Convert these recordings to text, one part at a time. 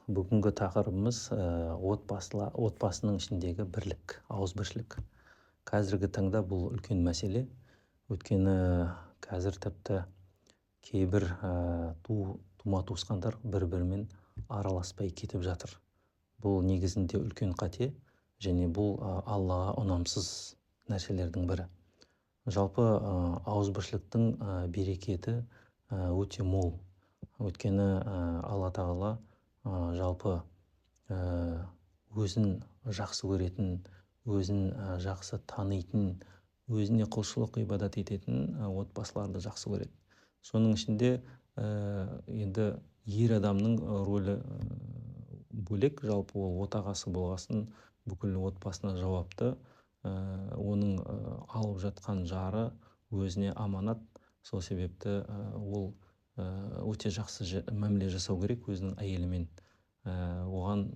Бүгінгі тақырыбымыз отбасының ішіндегі бірлік, ауызбіршілік. Қазіргі таңда бұл үлкен мәселе. Өйткені қазір тіпті кейбір тума-туысқандар бір-бірімен араласпай кетіп жатыр. Бұл негізінде үлкен қате, және бұл Аллаға ұнамсыз нәрселердің бірі. Жалпы ауызбіршіліктің берекеті өте мол. Өйткені Алла тағала жалпы өзін жақсы көретін, өзін жақсы танитын, өзіне құлшылық ғибадат ететін отбасыларды жақсы көреді. Соның ішінде енді ер адамның рөлі бөлек, жалпы ол отағасы болғасын бүкіл отбасына жауапты. Оның алып жатқан жары өзіне аманат. Сол себепті ол өте жақсы мәміле жасау керек өзінің әйелімен. Оған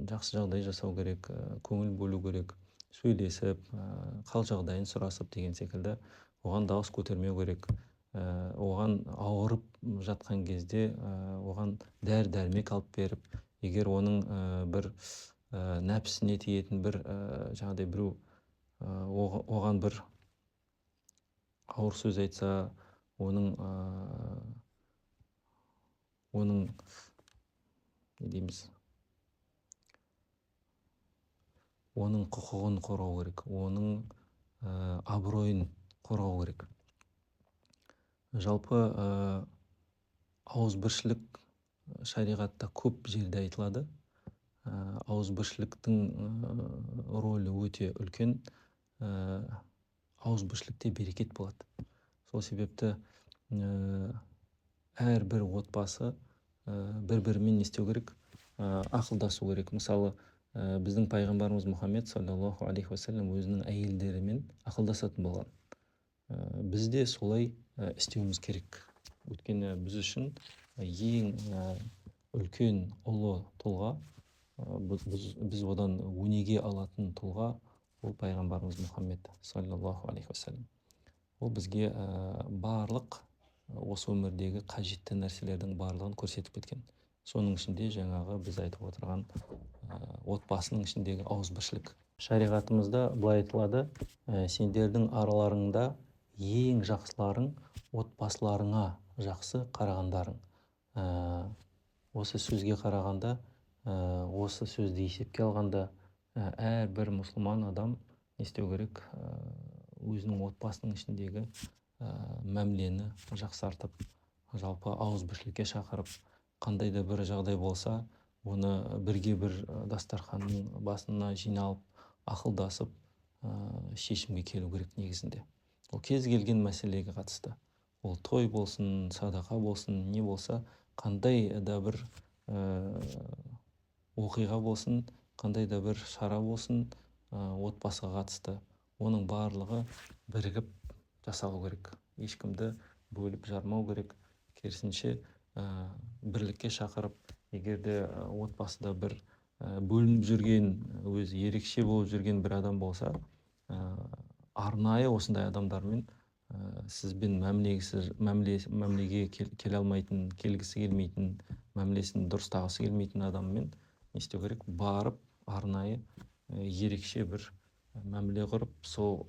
жақсы жағдай жасау керек, көңіл бөлу керек, сөйлесіп, қал жағдайын сұрасып деген секілді. Оған дауыс көтермеу керек. Оған ауырып жатқан кезде оған дәрі-дәрмек алып беріп, егер оның бір нәпсісіне тиетін бір жаңағыдай біреу оған бір ауыр сөз айтса, оның не дейміз, оның құқығын қорғау керек, оның абыройын қорғау керек. Жалпы ауызбіршілік шариғатта көп жерде айтылады. Ауызбіршіліктің рөлі өте үлкен. Ауызбіршілікте берекет болады. Сол себепті әрбір отбасы бір-бірімен не істеу керек? Ақылдасу керек. Мысалы, біздің пайғамбарымыз Мұхаммед саллаллаху алейхи уассалам өзінің әйелдерімен ақылдасатын болған. Біз де солай істеуіміз керек. Өйткені біз үшін ең үлкен ұлы тұлға, біз одан өнеге алатын тұлға, ол пайғамбарымыз Мұхаммед саллаллаху алейхи уассалам. Ол бізге барлық осы өмірдегі қажетті нәрселердің барлығын көрсетіп кеткен. Соның ішінде жаңағы біз айтып отырған отбасының ішіндегі ауызбіршілік. Шариғатымызда былай айтылады: сендердің араларыңда ең жақсыларың отбасыларыңа жақсы қарағандарың. Осы сөзге қарағанда, осы сөзді есепке алғанда, әрбір мұсылман адам не істеу керек? Өзінің отбасының ішіндегі мәмілені жақсартып, жалпы ауызбіршілікке шақырып, қандай да бір жағдай болса, оны бірге бір дастарханның басына жиналып, ақылдасып, шешімге келу керек негізінде. Ол кез келген мәселеге қатысты. Ол той болсын, садақа болсын, не болса, қандай да бір оқиға болсын, қандай да бір шара болсын, отбасыға қатысты. Оның барлығы бірігіп жасалу керек. Ешкімді бөліп жармау керек. Керісінше бірлікке шақырып, егерде отбасыда бір бөлініп жүрген, өзі ерекше болып жүрген бір адам болса, арнайы осындай адамдармен сізбен мәмілеге келе алмайтын, келгісі келмейтін, мәмілесін дұрыстағысы келмейтін адаммен не істеу керек? Барып, арнайы ерекше бір мәміле құрып, сол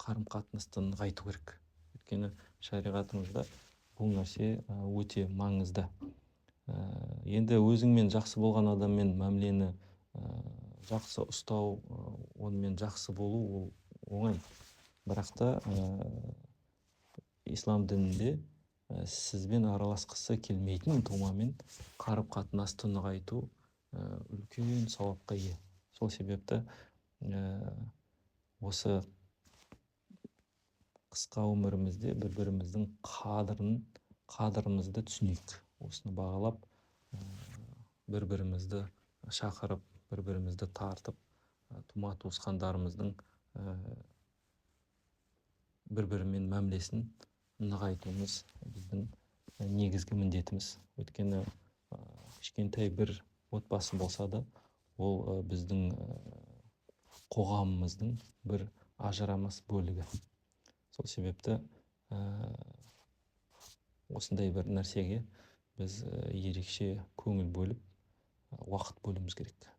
қарым-қатынасты нығайту керек. Өйткені шариғатымызда бұл нәрсе өте маңызды. Енді өзіңмен жақсы болған адаммен мәмілені жақсы ұстау, онымен жақсы болу ол оңай. Бірақ та ислам дінінде сізбен араласқысы келмейтін тұлғамен қарым-қатынасты нығайту үлкен сауапқа ие. Сол себепті осы қысқа өмірімізде бір-біріміздің қадірімізді түсінейік. Осыны бағалап, бір-бірімізді шақырып, бір-бірімізді тартып, тума-туысқандарымыздың бір-бірімен мәмілесін нығайтуымыз біздің негізгі міндетіміз. Өйткені кішкентай бір отбасы болса да, ол біздің қоғамымыздың бір ажырамас бөлігі. Сол себепті осындай бір нәрсеге біз ерекше көңіл бөліп уақыт бөлуіміз керек.